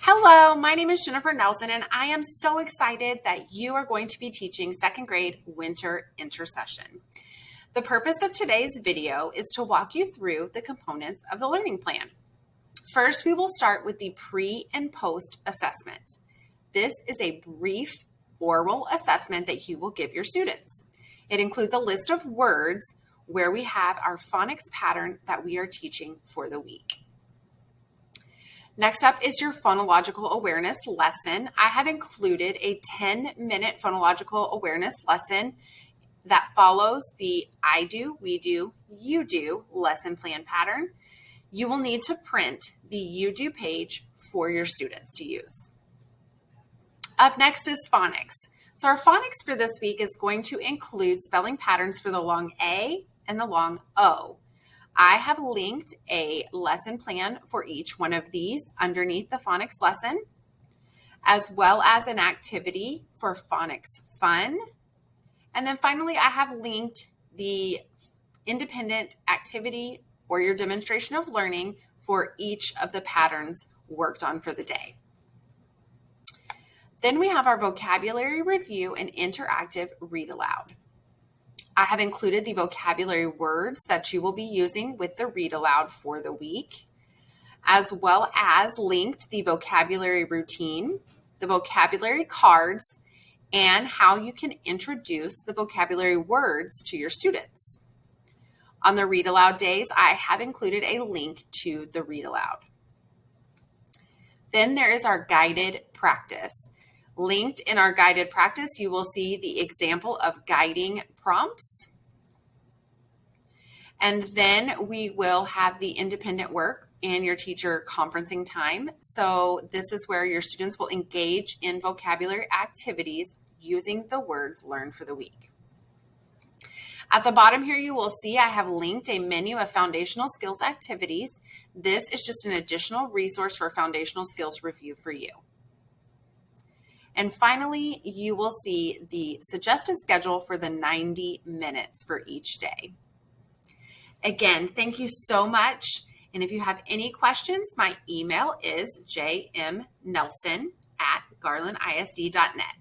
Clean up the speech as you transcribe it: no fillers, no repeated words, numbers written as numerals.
Hello, my name is Jennifer Nelson, and I am so excited that you are going to be teaching second grade winter intercession. The purpose of today's video is to walk you through the components of the learning plan. First, we will start with the pre and post assessment. This is a brief oral assessment that you will give your students. It includes a list of words where we have our phonics pattern that we are teaching for the week. Next up is your phonological awareness lesson. I have included a 10-minute phonological awareness lesson that follows the I do, we do, you do lesson plan pattern. You will need to print the you do page for your students to use. Up next is phonics. So our phonics for this week is going to include spelling patterns for the long A and the long O. I have linked a lesson plan for each one of these underneath the phonics lesson, as well as an activity for phonics fun. And then finally, I have linked the independent activity or your demonstration of learning for each of the patterns worked on for the day. Then we have our vocabulary review and interactive read aloud. I have included the vocabulary words that you will be using with the read aloud for the week, as well as linked the vocabulary routine, the vocabulary cards, and how you can introduce the vocabulary words to your students. On the read aloud days, I have included a link to the read aloud. Then there is our guided practice. Linked in our guided practice, you will see the example of guiding prompts. And then we will have the independent work and your teacher conferencing time. So this is where your students will engage in vocabulary activities using the words learned for the week. At the bottom here, you will see I have linked a menu of foundational skills activities. This is just an additional resource for foundational skills review for you. And finally, you will see the suggested schedule for the 90 minutes for each day. Again, thank you so much. And if you have any questions, my email is jmnelson@garlandisd.net.